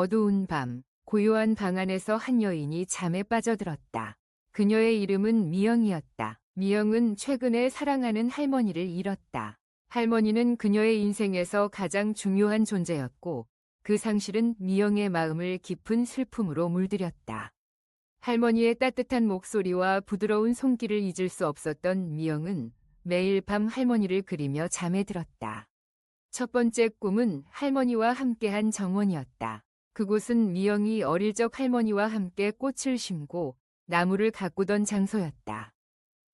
어두운 밤, 고요한 방 안에서 한 여인이 잠에 빠져들었다. 그녀의 이름은 미영이었다. 미영은 최근에 사랑하는 할머니를 잃었다. 할머니는 그녀의 인생에서 가장 중요한 존재였고, 그 상실은 미영의 마음을 깊은 슬픔으로 물들였다. 할머니의 따뜻한 목소리와 부드러운 손길을 잊을 수 없었던 미영은 매일 밤 할머니를 그리며 잠에 들었다. 첫 번째 꿈은 할머니와 함께한 정원이었다. 그곳은 미영이 어릴 적 할머니와 함께 꽃을 심고 나무를 가꾸던 장소였다.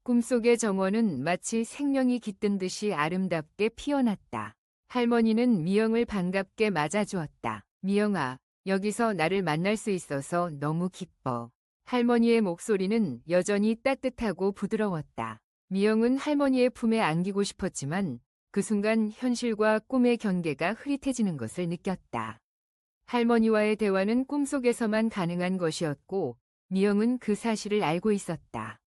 꿈속의 정원은 마치 생명이 깃든 듯이 아름답게 피어났다. 할머니는 미영을 반갑게 맞아주었다. 미영아, 여기서 나를 만날 수 있어서 너무 기뻐. 할머니의 목소리는 여전히 따뜻하고 부드러웠다. 미영은 할머니의 품에 안기고 싶었지만 그 순간 현실과 꿈의 경계가 흐릿해지는 것을 느꼈다. 할머니와의 대화는 꿈속에서만 가능한 것이었고 미영은 그 사실을 알고 있었다.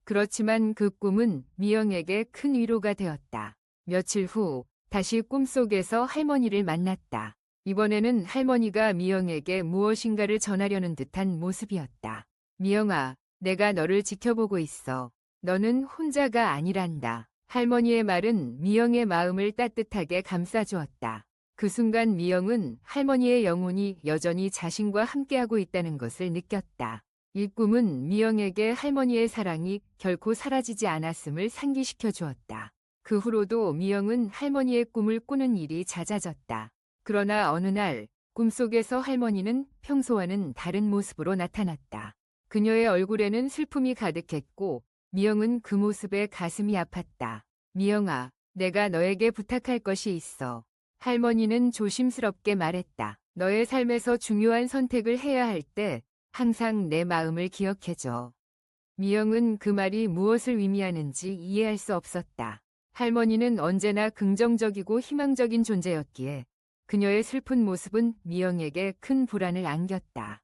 그렇지만 그 꿈은 미영에게 큰 위로가 되었다. 며칠 후 다시 꿈속에서 할머니를 만났다. 이번에는 할머니가 미영에게 무엇인가를 전하려는 듯한 모습이었다. 미영아, 내가 너를 지켜보고 있어. 너는 혼자가 아니란다. 할머니의 말은 미영의 마음을 따뜻하게 감싸주었다. 그 순간 미영은 할머니의 영혼이 여전히 자신과 함께하고 있다는 것을 느꼈다. 이 꿈은 미영에게 할머니의 사랑이 결코 사라지지 않았음을 상기시켜 주었다. 그 후로도 미영은 할머니의 꿈을 꾸는 일이 잦아졌다. 그러나 어느 날 꿈속에서 할머니는 평소와는 다른 모습으로 나타났다. 그녀의 얼굴에는 슬픔이 가득했고 미영은 그 모습에 가슴이 아팠다. 미영아, 내가 너에게 부탁할 것이 있어. 할머니는 조심스럽게 말했다. 너의 삶에서 중요한 선택을 해야 할 때 항상 내 마음을 기억해줘. 미영은 그 말이 무엇을 의미하는지 이해할 수 없었다. 할머니는 언제나 긍정적이고 희망적인 존재였기에 그녀의 슬픈 모습은 미영에게 큰 불안을 안겼다.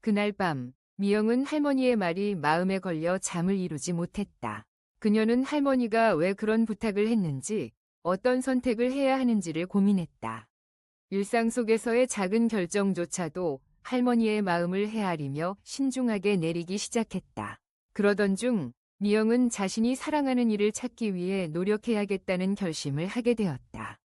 그날 밤, 미영은 할머니의 말이 마음에 걸려 잠을 이루지 못했다. 그녀는 할머니가 왜 그런 부탁을 했는지, 어떤 선택을 해야 하는지를 고민했다. 일상 속에서의 작은 결정조차도 할머니의 마음을 헤아리며 신중하게 내리기 시작했다. 그러던 중 미영은 자신이 사랑하는 일을 찾기 위해 노력해야겠다는 결심을 하게 되었다.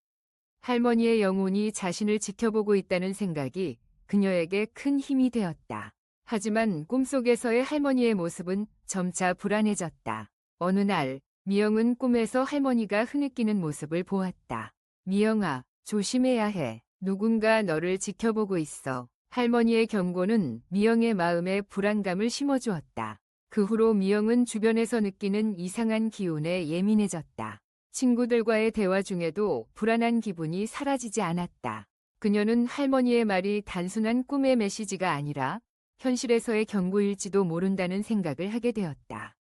할머니의 영혼이 자신을 지켜보고 있다는 생각이 그녀에게 큰 힘이 되었다. 하지만 꿈속에서의 할머니의 모습은 점차 불안해졌다. 어느 날 미영은 꿈에서 할머니가 흐느끼는 모습을 보았다. 미영아, 조심해야 해. 누군가 너를 지켜보고 있어. 할머니의 경고는 미영의 마음에 불안감을 심어주었다. 그 후로 미영은 주변에서 느끼는 이상한 기운에 예민해졌다. 친구들과의 대화 중에도 불안한 기분이 사라지지 않았다. 그녀는 할머니의 말이 단순한 꿈의 메시지가 아니라 현실에서의 경고일지도 모른다는 생각을 하게 되었다.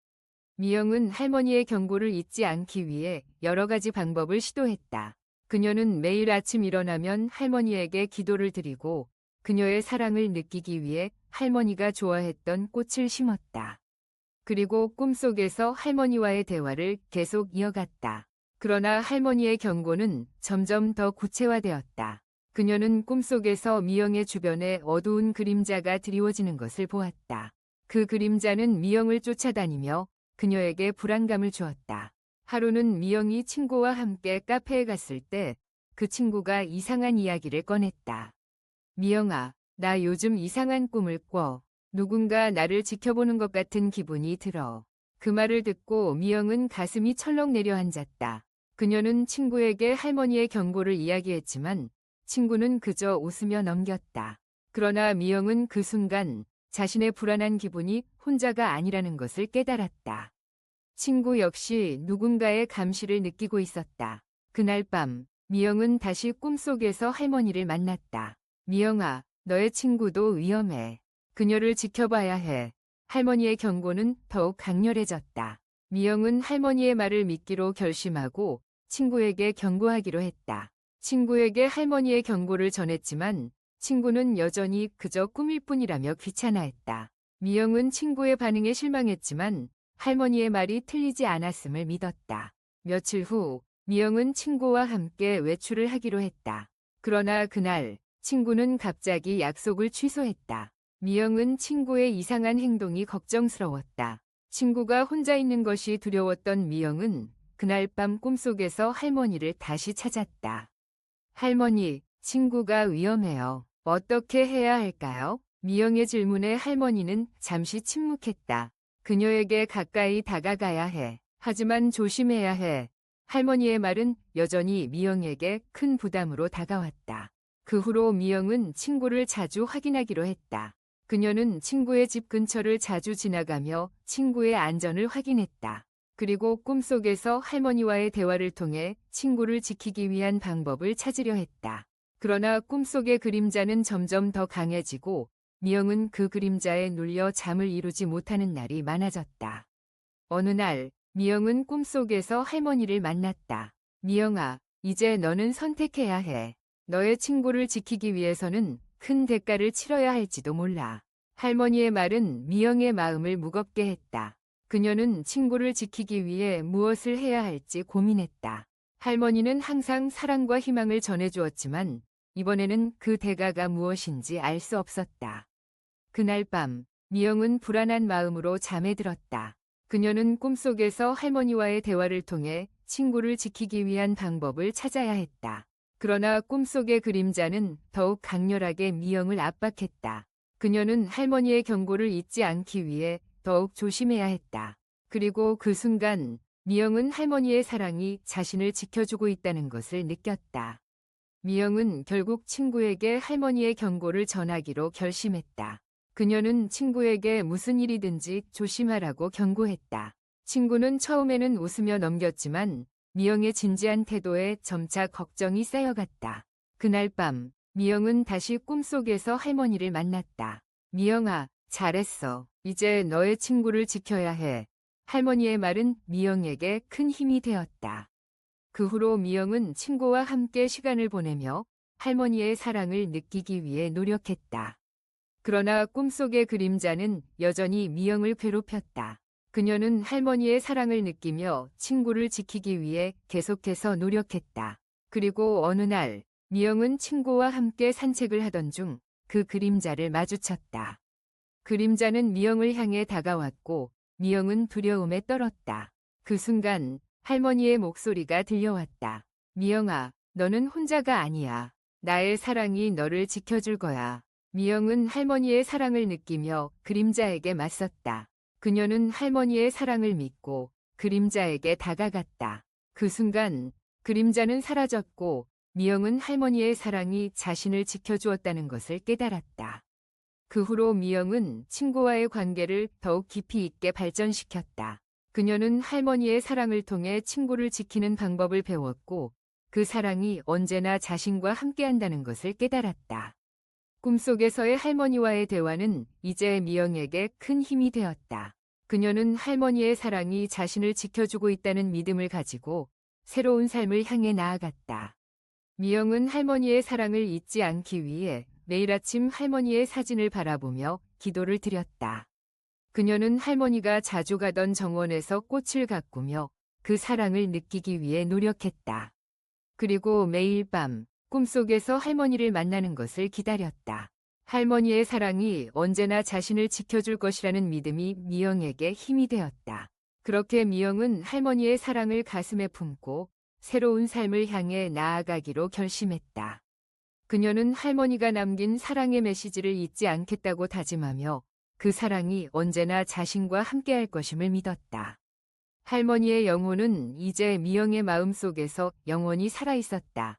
미영은 할머니의 경고를 잊지 않기 위해 여러 가지 방법을 시도했다. 그녀는 매일 아침 일어나면 할머니에게 기도를 드리고 그녀의 사랑을 느끼기 위해 할머니가 좋아했던 꽃을 심었다. 그리고 꿈속에서 할머니와의 대화를 계속 이어갔다. 그러나 할머니의 경고는 점점 더 구체화되었다. 그녀는 꿈속에서 미영의 주변에 어두운 그림자가 드리워지는 것을 보았다. 그 그림자는 미영을 쫓아다니며 그녀에게 불안감을 주었다. 하루는 미영이 친구와 함께 카페에 갔을 때 그 친구가 이상한 이야기를 꺼냈다. 미영아, 나 요즘 이상한 꿈을 꿔. 누군가 나를 지켜보는 것 같은 기분이 들어. 그 말을 듣고 미영은 가슴이 철렁 내려앉았다. 그녀는 친구에게 할머니의 경고를 이야기했지만 친구는 그저 웃으며 넘겼다. 그러나 미영은 그 순간 자신의 불안한 기분이 혼자가 아니라는 것을 깨달았다. 친구 역시 누군가의 감시를 느끼고 있었다. 그날 밤, 미영은 다시 꿈속에서 할머니를 만났다. 미영아, 너의 친구도 위험해. 그녀를 지켜봐야 해. 할머니의 경고는 더욱 강렬해졌다. 미영은 할머니의 말을 믿기로 결심하고 친구에게 경고하기로 했다. 친구에게 할머니의 경고를 전했지만 친구는 여전히 그저 꿈일 뿐이라며 귀찮아했다. 미영은 친구의 반응에 실망했지만 할머니의 말이 틀리지 않았음을 믿었다. 며칠 후 미영은 친구와 함께 외출을 하기로 했다. 그러나 그날 친구는 갑자기 약속을 취소했다. 미영은 친구의 이상한 행동이 걱정스러웠다. 친구가 혼자 있는 것이 두려웠던 미영은 그날 밤 꿈속에서 할머니를 다시 찾았다. 할머니, 친구가 위험해요. 어떻게 해야 할까요? 미영의 질문에 할머니는 잠시 침묵했다. 그녀에게 가까이 다가가야 해. 하지만 조심해야 해. 할머니의 말은 여전히 미영에게 큰 부담으로 다가왔다. 그 후로 미영은 친구를 자주 확인하기로 했다. 그녀는 친구의 집 근처를 자주 지나가며 친구의 안전을 확인했다. 그리고 꿈속에서 할머니와의 대화를 통해 친구를 지키기 위한 방법을 찾으려 했다. 그러나 꿈속의 그림자는 점점 더 강해지고 미영은 그 그림자에 눌려 잠을 이루지 못하는 날이 많아졌다. 어느 날 미영은 꿈속에서 할머니를 만났다. 미영아, 이제 너는 선택해야 해. 너의 친구를 지키기 위해서는 큰 대가를 치러야 할지도 몰라. 할머니의 말은 미영의 마음을 무겁게 했다. 그녀는 친구를 지키기 위해 무엇을 해야 할지 고민했다. 할머니는 항상 사랑과 희망을 전해주었지만 이번에는 그 대가가 무엇인지 알 수 없었다. 그날 밤, 미영은 불안한 마음으로 잠에 들었다. 그녀는 꿈속에서 할머니와의 대화를 통해 친구를 지키기 위한 방법을 찾아야 했다. 그러나 꿈속의 그림자는 더욱 강렬하게 미영을 압박했다. 그녀는 할머니의 경고를 잊지 않기 위해 더욱 조심해야 했다. 그리고 그 순간 미영은 할머니의 사랑이 자신을 지켜주고 있다는 것을 느꼈다. 미영은 결국 친구에게 할머니의 경고를 전하기로 결심했다. 그녀는 친구에게 무슨 일이든지 조심하라고 경고했다. 친구는 처음에는 웃으며 넘겼지만 미영의 진지한 태도에 점차 걱정이 쌓여갔다. 그날 밤 미영은 다시 꿈속에서 할머니를 만났다. 미영아, 잘했어. 이제 너의 친구를 지켜야 해. 할머니의 말은 미영에게 큰 힘이 되었다. 그 후로 미영은 친구와 함께 시간을 보내며 할머니의 사랑을 느끼기 위해 노력했다. 그러나 꿈속의 그림자는 여전히 미영을 괴롭혔다. 그녀는 할머니의 사랑을 느끼며 친구를 지키기 위해 계속해서 노력했다. 그리고 어느 날 미영은 친구와 함께 산책을 하던 중 그 그림자를 마주쳤다. 그림자는 미영을 향해 다가왔고 미영은 두려움에 떨었다. 그 순간 할머니의 목소리가 들려왔다. 미영아, 너는 혼자가 아니야. 나의 사랑이 너를 지켜줄 거야. 미영은 할머니의 사랑을 느끼며 그림자에게 맞섰다. 그녀는 할머니의 사랑을 믿고 그림자에게 다가갔다. 그 순간 그림자는 사라졌고 미영은 할머니의 사랑이 자신을 지켜주었다는 것을 깨달았다. 그 후로 미영은 친구와의 관계를 더욱 깊이 있게 발전시켰다. 그녀는 할머니의 사랑을 통해 친구를 지키는 방법을 배웠고 그 사랑이 언제나 자신과 함께한다는 것을 깨달았다. 꿈속에서의 할머니와의 대화는 이제 미영에게 큰 힘이 되었다. 그녀는 할머니의 사랑이 자신을 지켜주고 있다는 믿음을 가지고 새로운 삶을 향해 나아갔다. 미영은 할머니의 사랑을 잊지 않기 위해 매일 아침 할머니의 사진을 바라보며 기도를 드렸다. 그녀는 할머니가 자주 가던 정원에서 꽃을 가꾸며 그 사랑을 느끼기 위해 노력했다. 그리고 매일 밤 꿈속에서 할머니를 만나는 것을 기다렸다. 할머니의 사랑이 언제나 자신을 지켜줄 것이라는 믿음이 미영에게 힘이 되었다. 그렇게 미영은 할머니의 사랑을 가슴에 품고 새로운 삶을 향해 나아가기로 결심했다. 그녀는 할머니가 남긴 사랑의 메시지를 잊지 않겠다고 다짐하며 그 사랑이 언제나 자신과 함께할 것임을 믿었다. 할머니의 영혼은 이제 미영의 마음속에서 영원히 살아있었다.